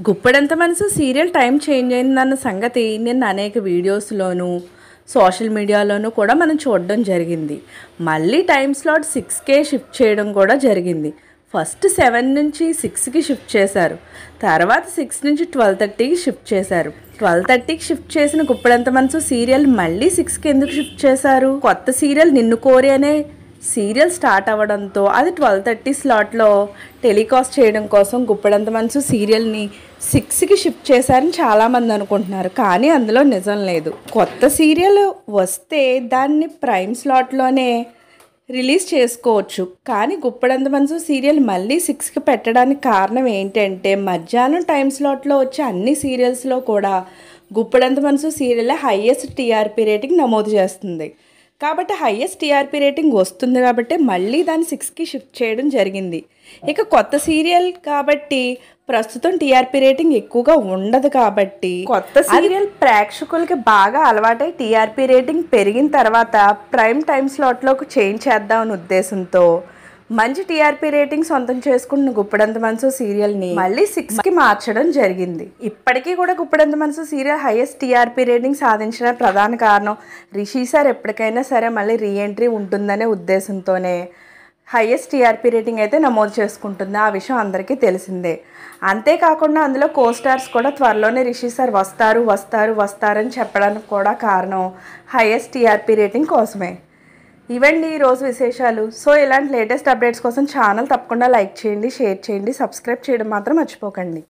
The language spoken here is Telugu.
గుప్పెడంత మనసు సీరియల్ టైం చేంజ్ అయిందన్న సంగతి నిన్న అనేక వీడియోస్లోనూ సోషల్ మీడియాలోనూ కూడా మనం చూడడం జరిగింది. మళ్ళీ టైం స్లాట్ 6కే షిఫ్ట్ చేయడం కూడా జరిగింది. ఫస్ట్ 7 నుంచి 6కి షిఫ్ట్ చేశారు. తర్వాత 6 నుంచి 12:30కి షిఫ్ట్ చేశారు. 12:30కి షిఫ్ట్ చేసిన గుప్పెడంత మనసు సీరియల్ మళ్ళీ 6కి ఎందుకు షిఫ్ట్ చేశారు? కొత్త సీరియల్ నిన్ను కోరి అనే సీరియల్ స్టార్ట్ అవ్వడంతో అది 12:30 స్లాట్లో టెలికాస్ట్ చేయడం కోసం గుప్పెడంత మనసు సీరియల్ని 6కి షిఫ్ట్ చేశారని చాలామంది అనుకుంటున్నారు. కానీ అందులో నిజం లేదు. కొత్త సీరియల్ వస్తే దాన్ని ప్రైమ్ స్లాట్లోనే రిలీజ్ చేసుకోవచ్చు. కానీ గుప్పెడంత మనసు సీరియల్ మళ్ళీ 6కి పెట్టడానికి కారణం ఏంటంటే మధ్యాహ్నం టైం స్లాట్లో వచ్చే అన్ని సీరియల్స్లో కూడా గుప్పెడంత మనసు సీరియల్ హైయెస్ట్ టీఆర్పీ రేటింగ్ నమోదు చేస్తుంది. కాబట్టి హైయెస్ట్ టీఆర్పీ రేటింగ్ వస్తుంది కాబట్టి మళ్ళీ దాన్ని 6కి షిఫ్ట్ చేయడం జరిగింది. ఇక కొత్త సీరియల్ కాబట్టి ప్రస్తుతం టీఆర్పీ రేటింగ్ ఎక్కువగా ఉండదు కాబట్టి కొత్త సీరియల్ ప్రేక్షకులకి బాగా అలవాటై టీఆర్పీ రేటింగ్ పెరిగిన తర్వాత ప్రైమ్ టైం స్లాట్లోకి చేంజ్ చేద్దామనే ఉద్దేశంతో మంచి టీఆర్పీ రేటింగ్ సొంతం చేసుకున్న గుప్పెడంత మనసు సీరియల్ని మళ్ళీ 6కి మార్చడం జరిగింది. ఇప్పటికీ కూడా గుప్పెడంత మనసు సీరియల్ హైయెస్ట్ టీఆర్పీ రేటింగ్ సాధించడానికి ప్రధాన కారణం రిషి సార్ ఎప్పటికైనా సరే మళ్ళీ రీఎంట్రీ ఉంటుందనే ఉద్దేశంతోనే హైయెస్ట్ టీఆర్పీ రేటింగ్ అయితే నమోదు చేసుకుంటుంది. ఆ విషయం అందరికీ తెలిసిందే. అంతేకాకుండా అందులో కోస్టార్స్ కూడా త్వరలోనే రిషి సార్ వస్తారని చెప్పడానికి కూడా కారణం హైయెస్ట్ టీఆర్పీ రేటింగ్ కోసమే. ఇవండి ఈరోజు విశేషాలు. సో ఇలాంటి లేటెస్ట్ అప్డేట్స్ కోసం ఛానల్ తప్పకుండా లైక్ చేయండి, షేర్ చేయండి, సబ్స్క్రైబ్ చేయడం మాత్రం మర్చిపోకండి.